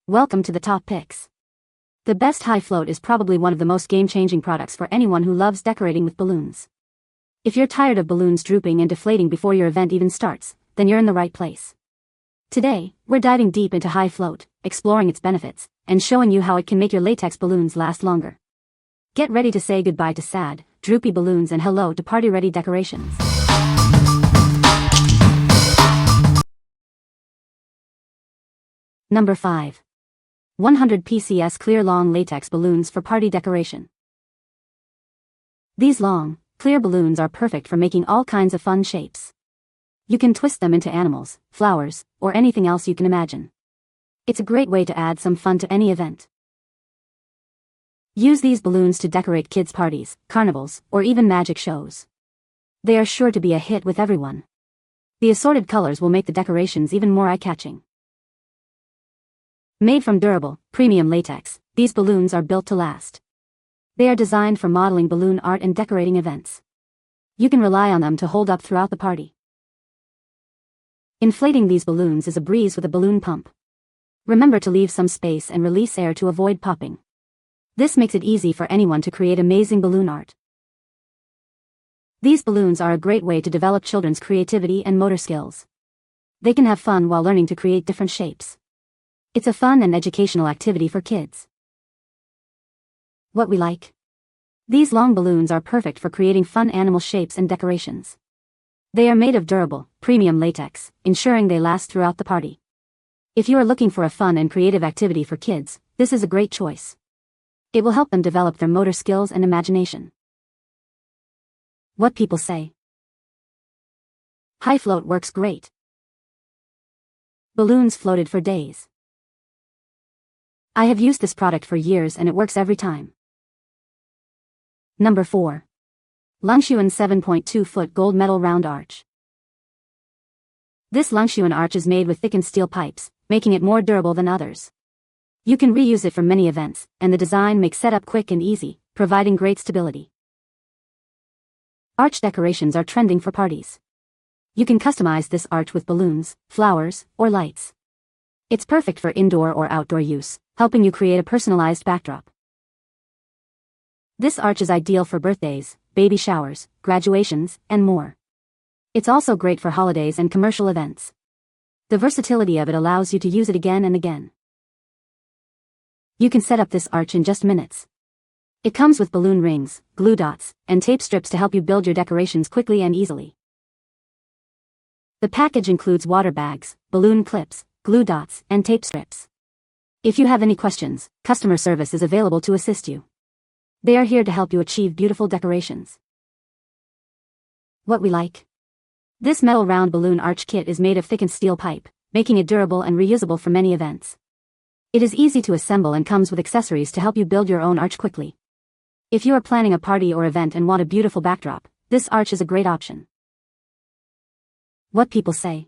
Welcome to the top picks. The best high float is probably one of the most game-changing products for anyone who loves decorating with balloons. If you're tired of balloons drooping and deflating before your event even starts, then you're in the right place. Today, we're diving deep into high float, exploring its benefits, and showing you how it can make your latex balloons last longer. Get ready to say goodbye to sad, droopy balloons and hello to party-ready decorations. Number 5. 100 PCS Clear Long Latex Balloons for Party Decoration. These long, clear balloons are perfect for making all kinds of fun shapes. You can twist them into animals, flowers, or anything else you can imagine. It's a great way to add some fun to any event. Use these balloons to decorate kids' parties, carnivals, or even magic shows. They are sure to be a hit with everyone. The assorted colors will make the decorations even more eye-catching. Made from durable, premium latex, these balloons are built to last. They are designed for modeling balloon art and decorating events. You can rely on them to hold up throughout the party. Inflating these balloons is a breeze with a balloon pump. Remember to leave some space and release air to avoid popping. This makes it easy for anyone to create amazing balloon art. These balloons are a great way to develop children's creativity and motor skills. They can have fun while learning to create different shapes. It's a fun and educational activity for kids. What we like. These long balloons are perfect for creating fun animal shapes and decorations. They are made of durable, premium latex, ensuring they last throughout the party. If you are looking for a fun and creative activity for kids, this is a great choice. It will help them develop their motor skills and imagination. What people say. High float works great. Balloons floated for days. I have used this product for years and it works every time. Number 4. LANGXUN 7.2-foot gold metal round arch. This LANGXUN arch is made with thickened steel pipes, making it more durable than others. You can reuse it for many events, and the design makes setup quick and easy, providing great stability. Arch decorations are trending for parties. You can customize this arch with balloons, flowers, or lights. It's perfect for indoor or outdoor use, helping you create a personalized backdrop. This arch is ideal for birthdays, baby showers, graduations, and more. It's also great for holidays and commercial events. The versatility of it allows you to use it again and again. You can set up this arch in just minutes. It comes with balloon rings, glue dots, and tape strips to help you build your decorations quickly and easily. The package includes water bags, balloon clips, glue dots, and tape strips. If you have any questions, customer service is available to assist you. They are here to help you achieve beautiful decorations. What we like. This metal round balloon arch kit is made of thickened steel pipe, making it durable and reusable for many events. It is easy to assemble and comes with accessories to help you build your own arch quickly. If you are planning a party or event and want a beautiful backdrop, this arch is a great option. What people say.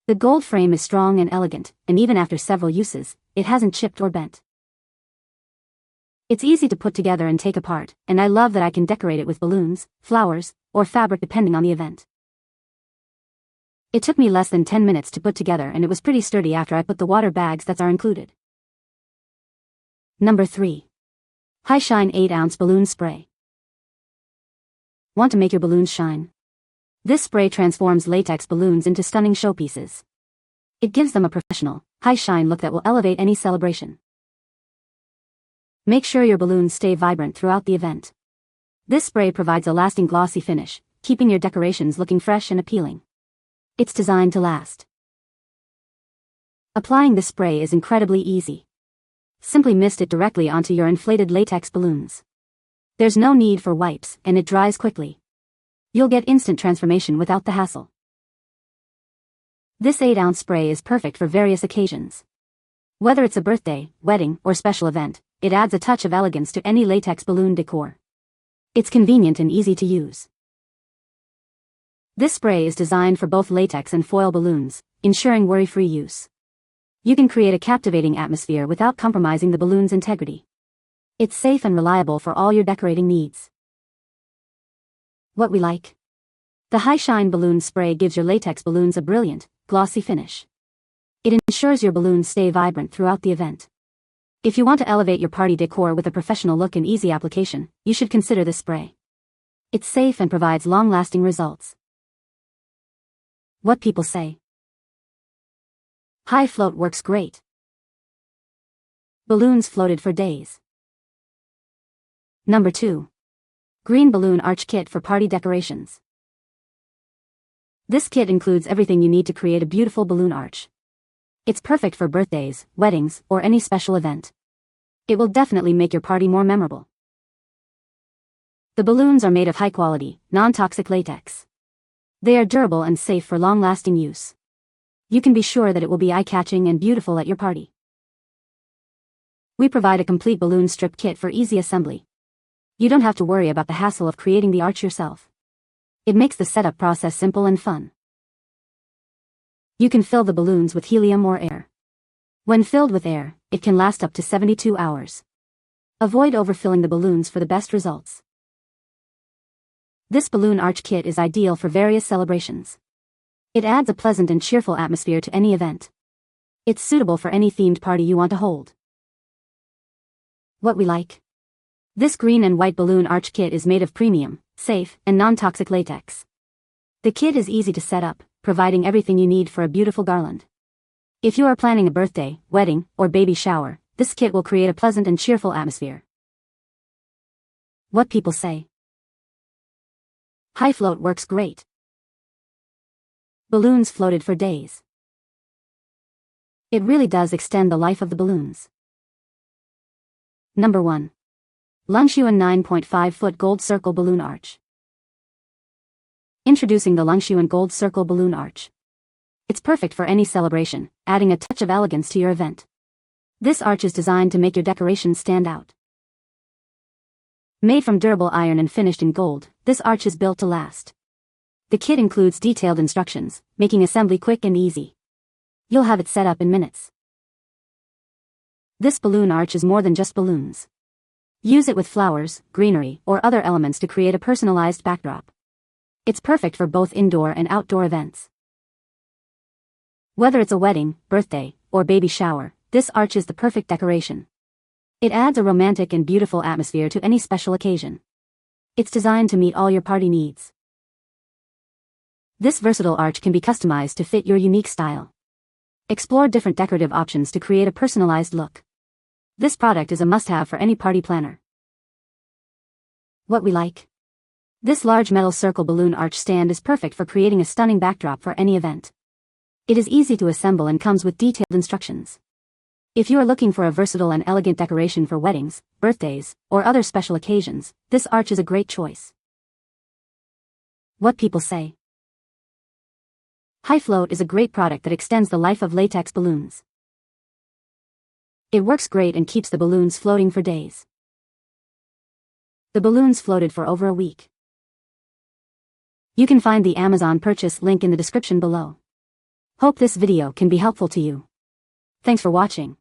The gold frame is strong and elegant, and even after several uses, it hasn't chipped or bent. It's easy to put together and take apart, and I love that I can decorate it with balloons, flowers, or fabric depending on the event. It took me less than 10 minutes to put together and it was pretty sturdy after I put the water bags that are included. Number 3. High Shine 8-ounce Balloon Spray. Want to make your balloons shine? This spray transforms latex balloons into stunning showpieces. It gives them a professional, high-shine look that will elevate any celebration. Make sure your balloons stay vibrant throughout the event. This spray provides a lasting glossy finish, keeping your decorations looking fresh and appealing. It's designed to last. Applying this spray is incredibly easy. Simply mist it directly onto your inflated latex balloons. There's no need for wipes, and it dries quickly. You'll get instant transformation without the hassle. This 8-ounce spray is perfect for various occasions. Whether it's a birthday, wedding, or special event, it adds a touch of elegance to any latex balloon decor. It's convenient and easy to use. This spray is designed for both latex and foil balloons, ensuring worry-free use. You can create a captivating atmosphere without compromising the balloon's integrity. It's safe and reliable for all your decorating needs. What we like. The High Shine Balloon Spray gives your latex balloons a brilliant, glossy finish. It ensures your balloons stay vibrant throughout the event. If you want to elevate your party decor with a professional look and easy application, you should consider this spray. It's safe and provides long-lasting results. What people say. High float works great. Balloons floated for days. Number 2. Green Balloon Arch Kit for Party Decorations. This kit includes everything you need to create a beautiful balloon arch. It's perfect for birthdays, weddings, or any special event. It will definitely make your party more memorable. The balloons are made of high-quality, non-toxic latex. They are durable and safe for long-lasting use. You can be sure that it will be eye-catching and beautiful at your party. We provide a complete balloon strip kit for easy assembly. You don't have to worry about the hassle of creating the arch yourself. It makes the setup process simple and fun. You can fill the balloons with helium or air. When filled with air, it can last up to 72 hours. Avoid overfilling the balloons for the best results. This balloon arch kit is ideal for various celebrations. It adds a pleasant and cheerful atmosphere to any event. It's suitable for any themed party you want to hold. What we like. This green and white balloon arch kit is made of premium, safe, and non-toxic latex. The kit is easy to set up, providing everything you need for a beautiful garland. If you are planning a birthday, wedding, or baby shower, this kit will create a pleasant and cheerful atmosphere. What people say. High float works great. Balloons floated for days. It really does extend the life of the balloons. Number 1. LANGXUN 9.5-foot Gold Circle Balloon Arch. Introducing the LANGXUN Gold Circle Balloon Arch. It's perfect for any celebration, adding a touch of elegance to your event. This arch is designed to make your decorations stand out. Made from durable iron and finished in gold, this arch is built to last. The kit includes detailed instructions, making assembly quick and easy. You'll have it set up in minutes. This balloon arch is more than just balloons. Use it with flowers, greenery, or other elements to create a personalized backdrop. It's perfect for both indoor and outdoor events. Whether it's a wedding, birthday, or baby shower, this arch is the perfect decoration. It adds a romantic and beautiful atmosphere to any special occasion. It's designed to meet all your party needs. This versatile arch can be customized to fit your unique style. Explore different decorative options to create a personalized look. This product is a must-have for any party planner. What we like. This large metal circle balloon arch stand is perfect for creating a stunning backdrop for any event. It is easy to assemble and comes with detailed instructions. If you are looking for a versatile and elegant decoration for weddings, birthdays, or other special occasions, this arch is a great choice. What people say. High Float is a great product that extends the life of latex balloons. It works great and keeps the balloons floating for days. The balloons floated for over a week. You can find the Amazon purchase link in the description below. Hope this video can be helpful to you. Thanks for watching.